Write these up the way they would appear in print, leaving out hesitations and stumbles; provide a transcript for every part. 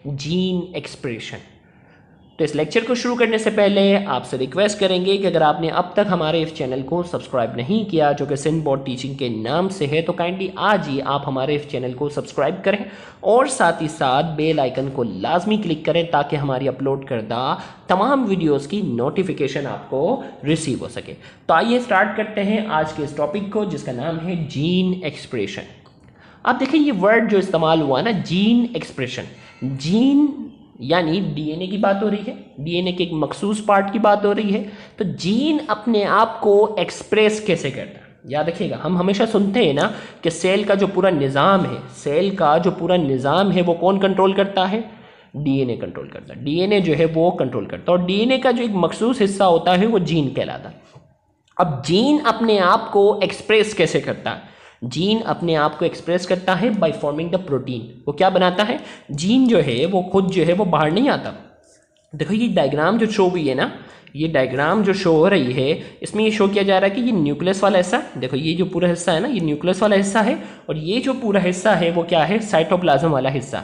Gene expression. तो इस lecture को शुरू करने से पहले आपसे रिक्वेस्ट करेंगे कि अगर आपने अब तक हमारे इस चैनल को सब्सक्राइब नहीं किया जो कि सिंध बोर्ड टीचिंग के नाम से है, तो काइंडली आज ही आप हमारे इस चैनल को सब्सक्राइब करें और साथ ही साथ बेल आइकन को लाजमी क्लिक करें ताकि हमारी अपलोड करदा तमाम वीडियोस की नोटिफिकेशन आपको रिसीव हो सके। तो आइए स्टार्ट करते हैं आज के इस टॉपिक को जिसका नाम है जीन एक्सप्रेशन। आप देखें ये वर्ड जो इस्तेमाल हुआ ना, जीन एक्सप्रेशन, जीन यानी डीएनए की बात हो रही है, डीएनए के एक मखसूस पार्ट की बात हो रही है। तो जीन अपने आप को एक्सप्रेस कैसे करता है, याद रखिएगा। हम हमेशा सुनते हैं ना कि सेल का जो पूरा निज़ाम है, सेल का जो पूरा निज़ाम है वो कौन कंट्रोल करता है? डीएनए कंट्रोल करता है, डीएनए जो है वो कंट्रोल करता है। और डीएनए का जो एक मखसूस हिस्सा होता है वो जीन कहलाता है। अब जीन अपने आप को एक्सप्रेस कैसे करता है? जीन अपने आप को एक्सप्रेस करता है बाय फॉर्मिंग द प्रोटीन। वो क्या बनाता है? जीन जो है वो खुद जो है वो बाहर नहीं आता। देखो ये डायग्राम जो शो हुई है ना, ये डायग्राम जो शो हो रही है इसमें ये शो किया जा रहा है कि ये न्यूक्लियस वाला हिस्सा, देखो ये जो पूरा हिस्सा है ना, ये न्यूक्लियस वाला हिस्सा है और ये जो पूरा हिस्सा है वो क्या है? साइटोप्लाज्म वाला हिस्सा।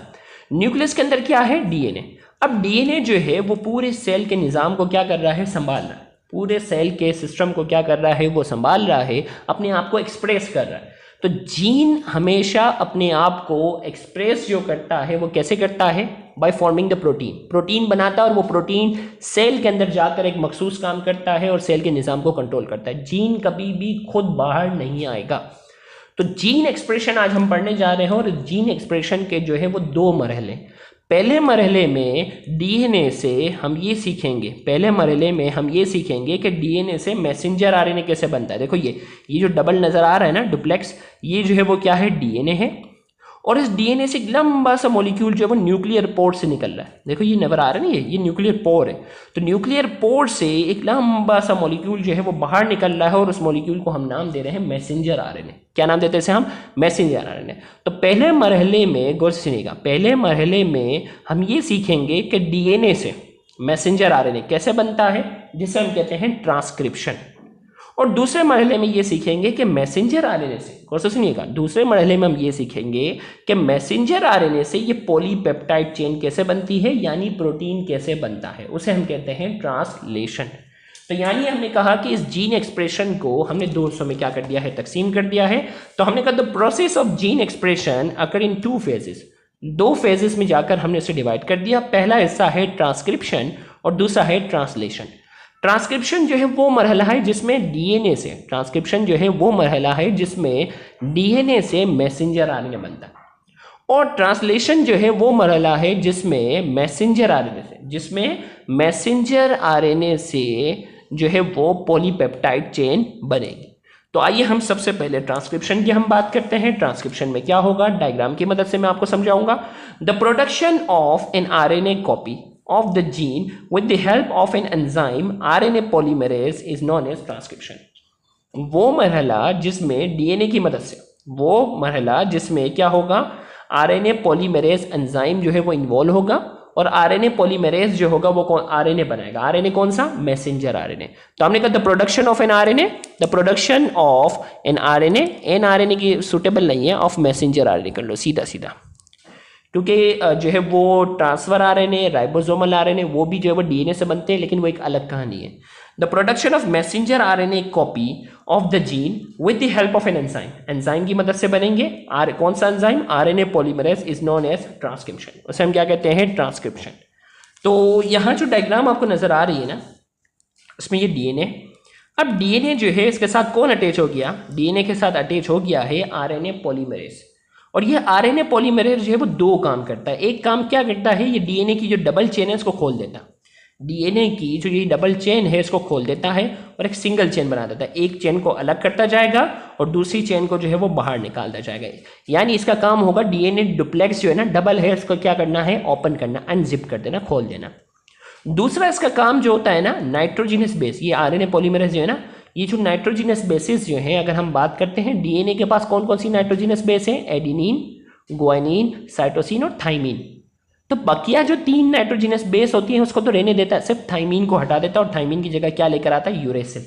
न्यूक्लियस के अंदर क्या है? डीएनए। अब डीएनए जो है वो पूरे सेल के निज़ाम को क्या कर रहा है? संभाल रहा है। पूरे सेल के सिस्टम को क्या कर रहा है? वो संभाल रहा है, अपने आप को एक्सप्रेस कर रहा है। तो जीन हमेशा अपने आप को एक्सप्रेस जो करता है वो कैसे करता है? By forming the protein. Protein बनाता है और वो प्रोटीन सेल के अंदर जाकर एक मखसूस काम करता है और सेल के निज़ाम को कंट्रोल करता है। जीन कभी भी खुद बाहर नहीं आएगा। तो जीन एक्सप्रेशन आज हम पढ़ने जा रहे हैं और जीन एक्सप्रेशन के जो है वो दो मरहले। पहले मरहले में डीएनए से हम ये सीखेंगे, पहले मरहले में हम ये सीखेंगे कि डीएनए से मैसेंजर आरएनए कैसे बनता है। देखो ये जो डबल नज़र आ रहा है ना, डुप्लेक्स, ये जो है वो क्या है? डीएनए है। और इस डीएनए से एक लंबा सा मॉलिक्यूल जो है वो न्यूक्लियर पोर से निकल रहा है। देखो ये नज़र आ रहा है ना, ये न्यूक्लियर पोर है। तो न्यूक्लियर पोर से एक लंबा सा मॉलिक्यूल जो है वो बाहर निकल रहा है और उस मॉलिक्यूल को हम नाम दे रहे हैं मैसेंजर आरएनए। क्या नाम देते हैं इसे हम? Messenger RNA. तो पहले मरहले में गौर से सुनिएगा, पहले मरहले में हम ये सीखेंगे कि डीएनए से मैसेंजर आरएनए कैसे बनता है, जिसे हम कहते हैं ट्रांसक्रिप्शन। और दूसरे मरहले में ये सीखेंगे कि मैसेंजर आरएनए से, गौर से सुनिएगा, दूसरे मरहले में हम ये सीखेंगे कि मैसेंजर आरएनए से ये पॉलीपेप्टाइड चेन कैसे बनती है, यानी प्रोटीन कैसे बनता है, उसे हम कहते हैं ट्रांसलेशन। तो यानी हमने कहा कि इस जीन एक्सप्रेशन को हमने दो हिस्सों में क्या कर दिया है? तकसीम कर दिया है। तो हमने कहा the process of gene expression occur in two phases, दो फेजेस में जाकर हमने इसे डिवाइड कर दिया। पहला हिस्सा है ट्रांसक्रिप्शन और दूसरा है ट्रांसलेशन। ट्रांसक्रिप्शन जो है वो मरहला है जिसमें डीएनए से, ट्रांसक्रिप्शन जो है वो मरहला है जिसमें डीएनए से मैसेंजर आरएनए बनता है। और ट्रांसलेशन जो है वो मरहला है जिसमें मैसेंजर आरएनए से, जिसमें मैसेंजर आरएनए से जो है वो पॉलीपेप्टाइड चेन बनेगी। तो आइए हम सबसे पहले ट्रांसक्रिप्शन की हम बात करते हैं। ट्रांसक्रिप्शन में क्या होगा, डायग्राम की मदद से मैं आपको समझाऊंगा। The production of an RNA copy of the gene with the help of an enzyme RNA polymerase is known as transcription। वो मरहला जिसमें डीएनए की मदद से, वो मरहला जिसमें क्या होगा? आरएनए पॉलीमरेज एंजाइम जो है वो इन्वॉल्व होगा और आरएनए पॉलीमरेज जो होगा वो कौन आरएनए बनाएगा? आरएनए कौन सा? Messenger RNA. तो हमने कहा the production of an RNA, the production of an RNA, an RNA की सुटेबल नहीं है, ऑफ मैसेंजर आरएनए कर लो सीधा सीधा, क्योंकि जो है वो ट्रांसफर आरएनए, राइबोसोमल आरएनए वो भी जो है वो डीएनए से बनते हैं, लेकिन वो एक अलग कहानी है। The production of messenger RNA copy of the gene with the help of an enzyme, enzyme की मदद से बनेंगे। कौन सा enzyme? RNA polymerase is known as transcription, उसे हम क्या कहते हैं? ट्रांसक्रिप्शन। तो यहाँ जो डायग्राम आपको नजर आ रही है ना, उसमें ये डीएनए, अब डीएनए जो है इसके साथ कौन अटैच हो गया? डीएनए के साथ अटैच हो गया है आरएनए पॉलीमरेज। और ये आरएनए पॉलीमरेज जो है वो दो काम करता है। एक काम क्या करता है? ये डीएनए की जो डबल चेन है इसको खोल देता है। डीएनए की जो ये डबल चेन है इसको खोल देता है और एक सिंगल चेन बना देता है। एक चेन को अलग करता जाएगा और दूसरी चेन को जो है वो बाहर निकालता जाएगा। यानी इसका काम होगा डीएनए डुप्लेक्स जो है ना, डबल है, इसको क्या करना है? ओपन करना, अनजिप कर देना, खोल देना। दूसरा इसका काम जो होता है ना, नाइट्रोजिनस बेस, ये आरएनए पॉलीमरेज जो है ना, ये जो नाइट्रोजिनस बेसिस जो हैं, अगर हम बात करते हैं डीएनए के पास कौन कौन सी नाइट्रोजिनस बेस है? एडेनिन, गुआनिन, साइटोसिन और थाइमिन। तो बकिया जो तीन नाइट्रोजिनस बेस होती है उसको तो रहने देता है, सिर्फ थाइमिन को हटा देता है और थाइमिन की जगह क्या लेकर आता है? यूरेसिल।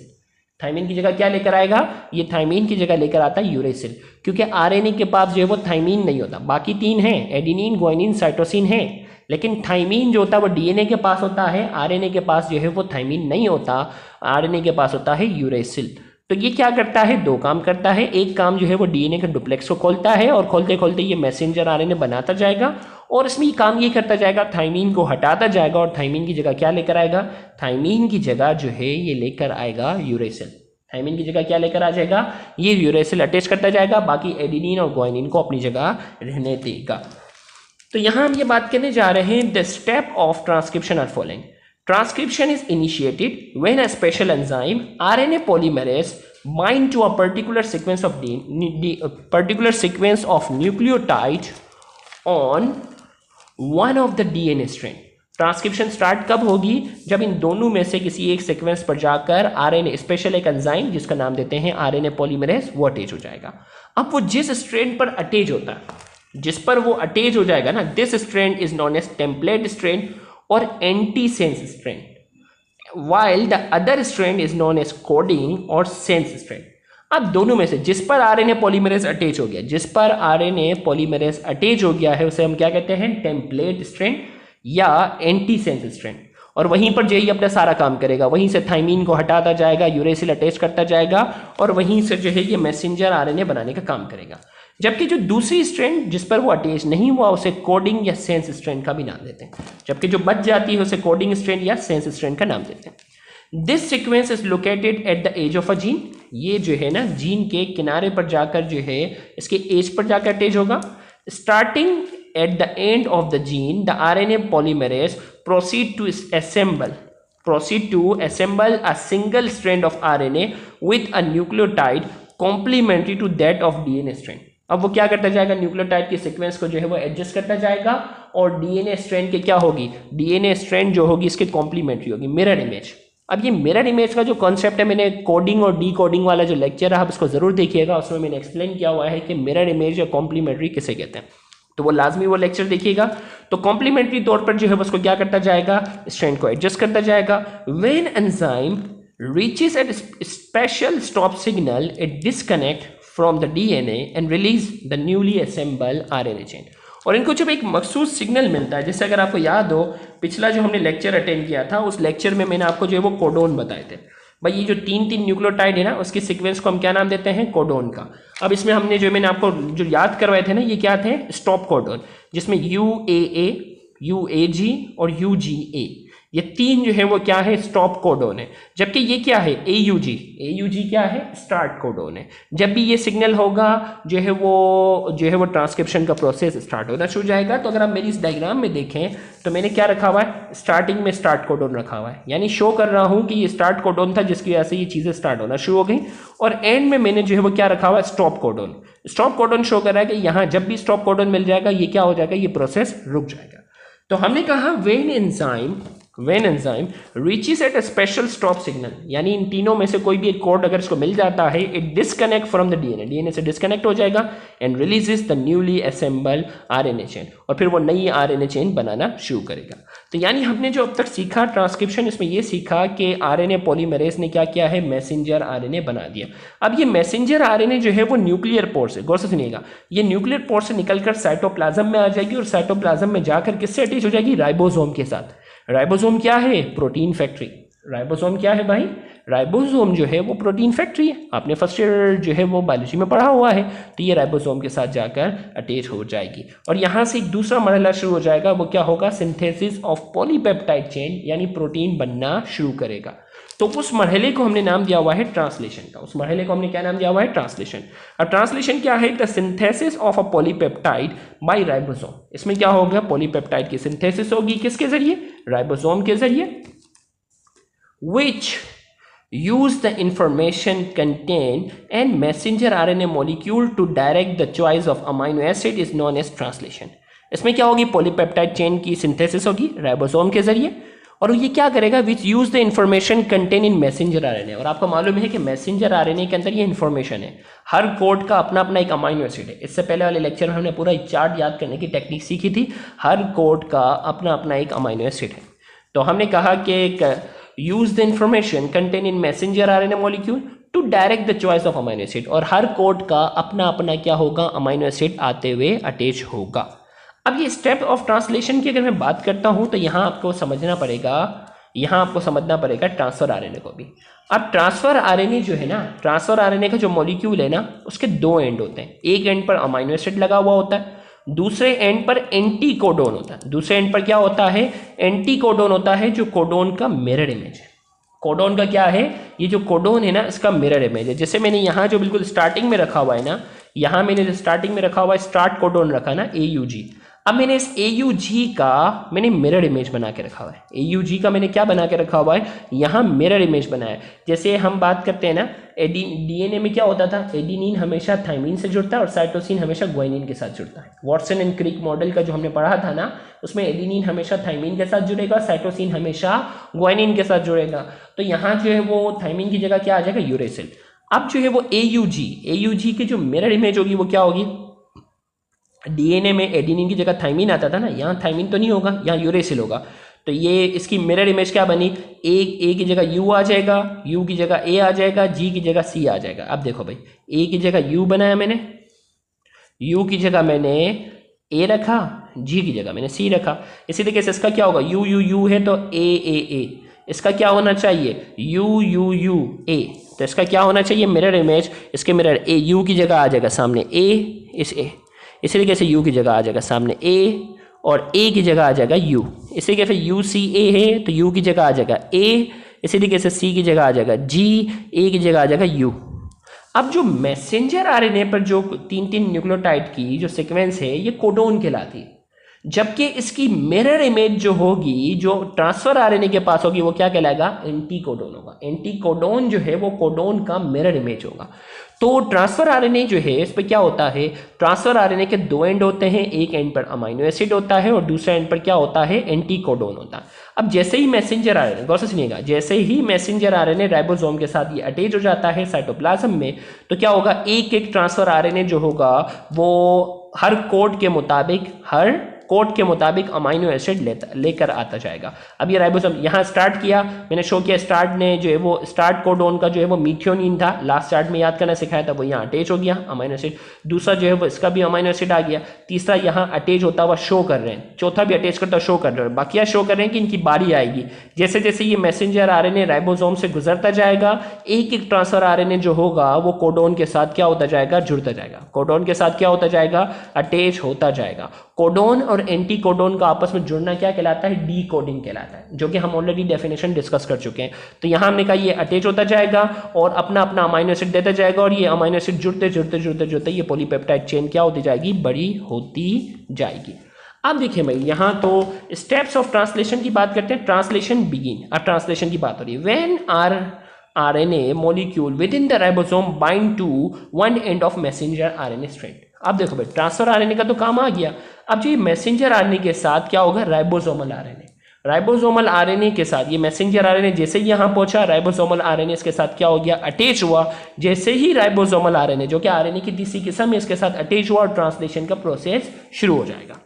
थाइमिन की जगह क्या लेकर आएगा? ये थाइमिन की जगह लेकर आता है यूरेसिल, क्योंकि आरएनए के पास जो है वो थाइमिन नहीं होता। बाकी तीन हैं, एडेनिन, गुआनिन, साइटोसिन है, लेकिन थाइमीन जो होता है वो डीएनए के पास होता है, आरएनए के पास जो है वो थाइमीन नहीं होता, आरएनए के पास होता है यूरेसिल। तो ये क्या करता है, दो काम करता है। एक काम जो है वो डीएनए के डुप्लेक्स को खोलता है और खोलते खोलते ये मैसेंजर आरएनए बनाता जाएगा और इसमें काम ये करता जाएगा, थाइमीन को हटाता जाएगा और थाइमीन की जगह क्या लेकर आएगा, थाइमीन की जगह जो है ये लेकर आएगा यूरेसिल। थाइमीन की जगह क्या लेकर आ जाएगा, ये यूरेसिल अटैच करता जाएगा, बाकी एडेनिन और ग्वानिन को अपनी जगह रहने देगा। तो यहाँ हम ये बात करने जा रहे हैं, the step of transcription are following. Transcription is initiated when a special enzyme, RNA polymerase, bind to a particular sequence of nucleotide on one of the DNA strain. Transcription start कब होगी, जब इन दोनों में से किसी एक सीक्वेंस पर जाकर आरएनए स्पेशल एक एंजाइम जिसका नाम देते हैं आरएनए पॉलीमरेज वो अटैच हो जाएगा। अब वो जिस स्ट्रेन पर अटैच होता है, जिस पर वो अटैच हो जाएगा ना, this strand is known as template strand और antisense strand, while the other strand is known as coding और सेंस स्ट्रेन। अब दोनों में से जिस पर आरएनए पॉलीमरेज अटैच हो गया, जिस पर आरएनए पॉलीमरेज अटैच हो गया है उसे हम क्या कहते हैं, टेम्पलेट स्ट्रेन या एंटी सेंस स्ट्रेन। और वहीं पर जो है अपना सारा काम करेगा, वहीं से थाइमीन को हटाता जाएगा, यूरेसिल अटैच करता जाएगा और वहीं से जो है ये मैसेंजर आरएनए बनाने का काम करेगा। जबकि जो दूसरी स्ट्रेन जिस पर वो अटैच नहीं हुआ उसे कोडिंग या सेंस स्ट्रेन का भी नाम देते हैं, जबकि जो बच जाती है उसे कोडिंग स्ट्रेन या सेंस स्ट्रेन का नाम देते हैं। This sequence is located at the edge of a gene. ये जो है ना जीन के किनारे पर जाकर जो है इसके एज पर जाकर अटैच होगा। Starting at the end of the gene, the RNA polymerase proceed to assemble a single strand of RNA with a nucleotide complementary to that of DNA strand। अब वो क्या करता जाएगा, न्यूक्लियोटाइड की sequence को जो है वो एडजस्ट करता जाएगा और डीएनए स्ट्रैंड के क्या होगी, डीएनए स्ट्रैंड जो होगी इसके कॉम्प्लीमेंट्री होगी, मिरर इमेज। अब ये मिरर इमेज का जो कॉन्सेप्ट है, मैंने कोडिंग और डी कोडिंग वाला जो लेक्चर है आप इसको जरूर देखिएगा, उसमें मैंने एक्सप्लेन किया हुआ है कि मिरर इमेज या कॉम्प्लीमेंट्री किसे कहते हैं, तो वो लाजमी वो लेक्चर देखिएगा। तो कॉम्प्लीमेंट्री तौर पर जो है उसको क्या करता जाएगा, स्ट्रैंड को एडजस्ट करता जाएगा। When enzyme reaches at special stop signal, it disconnect from the DNA and release the newly assemble RNA chain. और इनको जब एक मखसूस सिग्नल मिलता है, जैसे अगर आपको याद हो पिछला जो हमने लेक्चर अटेंड किया था उस लेक्चर में मैंने आपको जो है वो कोडोन बताए थे। भाई ये जो तीन न्यूक्लियोटाइड है ना उसकी सीक्वेंस को हम क्या नाम देते हैं, कोडोन का। अब इसमें हमने जो मैंने आपको जो याद करवाए थे ना, ये क्या थे, स्टॉप कोडोन, जिसमें UAA, UAG और UGA ये तीन जो है वो क्या है, स्टॉप कोडोन है। जबकि ये क्या है, AUG क्या है, स्टार्ट कोडोन है। जब भी ये सिग्नल होगा जो है वो ट्रांसक्रिप्शन का प्रोसेस स्टार्ट होना शुरू हो जाएगा। तो अगर आप मेरी इस डायग्राम में देखें तो मैंने क्या रखा हुआ है, स्टार्टिंग में स्टार्ट कोडोन रखा हुआ है, यानी शो कर रहा हूं कि ये स्टार्ट कोडोन था जिसकी वजह से ये चीजें स्टार्ट होना शुरू हो गई। और एंड में मैंने जो है वो क्या रखा हुआ है, stop codon. Stop codon show कर रहा है कि यहाँ जब भी स्टॉप कोडोन मिल जाएगा ये क्या हो जाएगा, ये प्रोसेस रुक जाएगा। तो हमने कहा when enzyme reaches at a special stop signal, यानी इन तीनों में से कोई भी एक कोड अगर इसको मिल जाता है, it disconnect from the DNA से डिस्कनेक्ट हो जाएगा and releases the newly assembled RNA chain, और फिर वो नई RNA chain बनाना शुरू करेगा। तो यानी हमने जो अब तक सीखा ट्रांसक्रिप्शन, इसमें ये सीखा कि RNA पॉलीमरेज ने क्या किया है, मैसेंजर RNA बना दिया। अब ये मैसेंजर RNA जो है वो न्यूक्लियर पोर्ट से, गौर से सुनिएगा, ये न्यूक्लियर पोर्ट से निकलकर साइटोप्लाज्म में आ जाएगी और साइटोप्लाज्म में जाकर किससे अटैच हो जाएगी, राइबोसोम के साथ। राइबोसोम क्या है, प्रोटीन फैक्ट्री। राइबोसोम क्या है भाई, राइबोसोम जो है वो प्रोटीन फैक्ट्री है। आपने फर्स्ट ईयर जो है वो बायोलॉजी में पढ़ा हुआ है। तो ये राइबोसोम के साथ जाकर अटैच हो जाएगी और यहाँ से एक दूसरा मरहला शुरू हो जाएगा, वो क्या होगा, सिंथेसिस ऑफ पॉलीपेप्टाइड चेन, यानी प्रोटीन बनना शुरू करेगा। तो उस मरहले को हमने नाम दिया हुआ है ट्रांसलेशन का। उस मरहले को हमने क्या नाम दिया हुआ है, ट्रांसलेशन। अब ट्रांसलेशन क्या है, the synthesis of a polypeptide by ribosome. इसमें क्या होगा, पॉलीपेप्टाइड की सिंथेसिस होगी, किसके जरिए, राइबोसोम के जरिए, which use the information contained and messenger RNA molecule to direct the choice of amino acid is known as translation। इसमें क्या होगी, पॉलीपेप्टाइड चेन की सिंथेसिस होगी राइबोसोम के जरिए, और ये क्या करेगा, विच use the information contain in messenger RNA. और आपको मालूम है कि मैसेंजर आरएनए के अंदर ये इंफॉर्मेशन है, हर कोड का अपना अपना एक अमाइनो एसिड है। इससे पहले वाले लेक्चर में हमने पूरा एक चार्ट याद करने की टेक्निक सीखी थी, हर कोड का अपना अपना एक अमाइनो एसिड है। तो हमने कहा कि use the information contain in messenger RNA molecule to direct the choice of amino acid, और हर कोड का अपना अपना क्या होगा, अमाइनो एसिड आते हुए अटैच होगा। अब ये स्टेप ऑफ ट्रांसलेशन की अगर मैं बात करता हूँ तो यहाँ आपको समझना पड़ेगा ट्रांसफर आरएनए को भी। अब ट्रांसफर आरएनए जो है ना, ट्रांसफर आरएनए का जो मॉलिक्यूल है ना, उसके दो एंड होते हैं। एक एंड पर अमीनो एसिड लगा हुआ होता है, दूसरे एंड पर एंटी कोडोन होता है। दूसरे एंड पर क्या होता है? एंटी कोडोन होता है, जो कोडोन का मिरर इमेज है। कोडोन का क्या है? ये जो कोडोन है ना, इसका मिरर इमेज है। जैसे मैंने यहाँ जो बिल्कुल स्टार्टिंग में रखा हुआ है ना, यहाँ मैंने जो स्टार्टिंग में रखा हुआ है स्टार्ट कोडोन रखा ना, AUG। अब मैंने इस AUG का मैंने मिरर इमेज बना के रखा हुआ है। AUG का मैंने क्या बना के रखा हुआ है? यहाँ मिरर इमेज बनाया है। जैसे हम बात करते हैं ना, DNA में क्या होता था? एडिनिन हमेशा थाइमिन से जुड़ता है और साइटोसिन हमेशा ग्वानिन के साथ जुड़ता है। वॉटसन एंड क्रिक मॉडल का जो हमने पढ़ा था ना, उसमें एडिनिन हमेशा थाइमिन के साथ जुड़ेगा, साइटोसिन हमेशा ग्वानिन के साथ जुड़ेगा। तो यहाँ जो है वो थाइमिन की जगह क्या आ जाएगा? यूरेसिल। अब जो है वो AUG की जो मिरर इमेज होगी वो क्या होगी? DNA में एडिनिन की जगह थाइमिन आता था ना, यहाँ थाइमिन तो नहीं होगा, यहाँ यूरेसिल होगा। तो ये इसकी मिरर इमेज क्या बनी? A की जगह U आ जाएगा, U की जगह A आ जाएगा, G की जगह C आ जाएगा। अब देखो भाई, A की जगह U बनाया मैंने, U की जगह मैंने A रखा, G की जगह मैंने C रखा। इसी तरीके से इसका क्या होगा? U है तो A। इसका क्या होना चाहिए? U A। तो इसका क्या होना चाहिए? मिरर इमेज, इसके मिरर A, U की जगह आ जाएगा सामने A, इसी तरीके से U की जगह आ जाएगा सामने A, और A की जगह आ जाएगा U। इसी तरीके से UCA है तो U की जगह आ जाएगा A, इसी तरीके से C की जगह आ जाएगा G, A की जगह आ जाएगा U। अब जो मैसेंजर आरएनए पर जो 3 न्यूक्लियोटाइड की जो सीक्वेंस है, ये कोडोन कहलाती है, जबकि इसकी मिरर इमेज जो होगी, जो ट्रांसफर आरएनए के पास होगी, वो क्या कहलाएगा? एंटी कोडोन होगा। एंटी कोडोन जो है वो कोडोन का मिरर इमेज होगा। तो ट्रांसफर आरएनए जो है, इस पर क्या होता है? ट्रांसफर आरएनए के दो एंड होते हैं, एक एंड पर अमीनो एसिड होता है और दूसरे एंड पर क्या होता है? एंटी कोडोन होता है। अब जैसे ही मैसेंजर आरएनए, गौर से सुनिएगा, जैसे ही मैसेंजर आरएनए राइबोसोम के साथ ये अटैच हो जाता है साइटोप्लाज्म में, तो क्या होगा? एक ट्रांसफर आरएनए जो होगा वो हर कोड के मुताबिक अमीनो एसिड लेकर आता जाएगा। अब ये राइबोसोम यहाँ स्टार्ट किया, मैंने शो किया, स्टार्ट ने जो है वो स्टार्ट कोडोन का जो है वो मीथियोनिन था, लास्ट चार्ट में याद करना सिखाया था, वो यहाँ अटैच हो गया अमीनो एसिड। दूसरा जो है वो इसका भी अमीनो एसिड आ गया। तीसरा यहाँ अटैच होता हुआ शो कर रहे हैं, चौथा भी अटैच करता शो कर रहे हैं, बाकी शो कर रहे हैं कि इनकी बारी आएगी। जैसे जैसे ये मैसेंजर आरएनए राइबोसोम से गुजरता जाएगा, एक ट्रांसफर आरएनए जो होगा वो कोडोन के साथ क्या होता जाएगा? जुड़ता जाएगा। कोडोन के साथ क्या होता जाएगा? अटैच होता जाएगा। कोडोन और एंटी कोडोन का आपस में जुड़ना क्या कहलाता है? डीकोडिंग कहलाता है, जो कि हम ऑलरेडी डेफिनेशन डिस्कस कर चुके हैं। तो यहाँ हमने कहा ये अटैच होता जाएगा और अपना अपना अमीनो एसिड देता जाएगा, और ये अमीनो एसिड जुड़ते ये पॉलीपेप्टाइड चेन क्या होती जाएगी? बड़ी होती जाएगी। अब देखिए भाई, यहाँ तो स्टेप्स ऑफ ट्रांसलेशन की बात करते हैं। ट्रांसलेशन बिगिन, अब ट्रांसलेशन की बात हो रही है। When RNA molecule within the ribosome bind to one end of messenger RNA strand। अब देखो भाई, ट्रांसफर आरएनए का तो काम आ गया। अब जो ये मैसेंजर आरएनए के साथ क्या होगा? राइबोसोमल आरएनए के साथ ये मैसेंजर आरएनए जैसे ही यहाँ पहुंचा, राइबोसोमल आरएनए इसके साथ क्या हो गया? अटैच हुआ। जैसे ही राइबोसोमल आरएनए, जो कि आरएनए की तीसरी किस्म है, इसके साथ अटैच हुआ और ट्रांसलेशन का प्रोसेस शुरू हो जाएगा।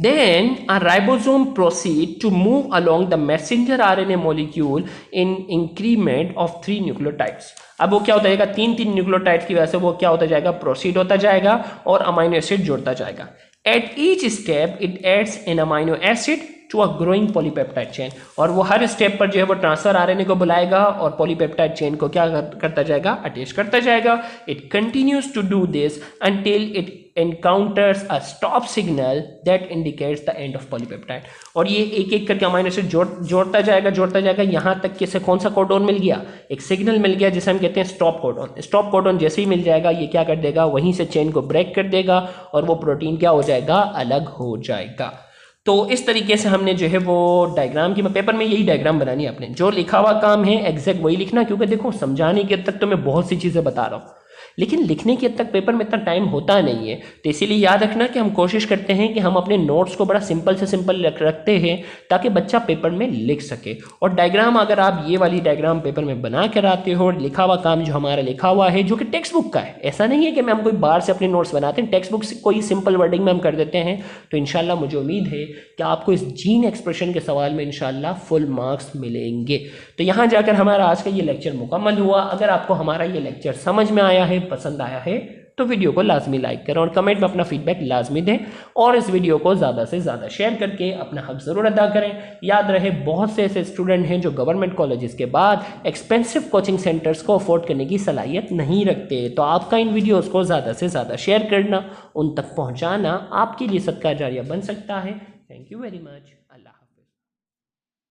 Then a ribosome proceed to move along the messenger RNA molecule in increment of 3 nucleotides। अब वो क्या होता जाएगा? 3 न्यूक्लियोटाइड की वजह से वो क्या होता जाएगा? प्रोसीड होता जाएगा और अमीनो एसिड जोड़ता जाएगा। At each step it adds an amino acid to a growing polypeptide chain। और वो हर स्टेप पर जो है वो ट्रांसफर आरएनए को बुलाएगा और पॉलीपेप्टाइड चेन को क्या करता जाएगा? अटैच करता जाएगा। It continues to do this until it encounters a stop signal that indicates the end of polypeptide। और ये एक एक करके अमीनो एसिड जोड़ता जाएगा यहाँ तक कि इसे कौन सा कोडोन मिल गया? एक सिग्नल मिल गया जिसे हम कहते हैं स्टॉप कोडोन। स्टॉप कोडोन जैसे ही मिल जाएगा, ये क्या कर देगा? वहीं से चेन को ब्रेक कर देगा और वो प्रोटीन क्या हो जाएगा? अलग हो जाएगा। तो इस तरीके से हमने जो है वो डायग्राम की, पेपर में यही डायग्राम बनानी है अपने, जो लिखा हुआ काम है एग्जैक्ट वही लिखना, क्योंकि देखो समझाने के तक तो मैं बहुत सी चीज़ें बता रहा हूँ, लेकिन लिखने के तक पेपर में इतना टाइम होता नहीं है। तो इसीलिए याद रखना कि हम कोशिश करते हैं कि हम अपने नोट्स को बड़ा सिंपल से सिंपल रखते हैं ताकि बच्चा पेपर में लिख सके। और डायग्राम अगर आप ये वाली डायग्राम पेपर में बना कर आते हो, लिखा हुआ काम जो हमारा लिखा हुआ है, जो कि टेक्स्ट बुक का है, ऐसा नहीं है कि हम कोई बाहर से अपने नोट्स बनाते हैं, टेक्स्ट बुक से कोई सिंपल वर्डिंग में हम कर देते हैं। तो इंशाल्लाह मुझे उम्मीद है कि आपको इस जीन एक्सप्रेशन के सवाल में इंशाल्लाह फुल मार्क्स मिलेंगे। तो यहाँ जाकर हमारा आज का ये लेक्चर मुकम्मल हुआ। अगर आपको हमारा ये लेक्चर समझ में आया है, पसंद आया है, तो वीडियो को लाजमी लाइक करें और कमेंट में अपना फीडबैक लाजमी दें और इस वीडियो को ज़्यादा से ज़्यादा शेयर करके अपना हक ज़रूर अदा करें। याद रहे बहुत से ऐसे स्टूडेंट हैं जो गवर्नमेंट कॉलेजेस के बाद एक्सपेंसिव कोचिंग सेंटर्स को अफोर्ड करने की सलाहियत नहीं रखते, तो आपका इन वीडियोज़ को ज़्यादा से ज़्यादा शेयर करना, उन तक पहुँचाना आपके लिए सदका जारिया बन सकता है। Thank you very much.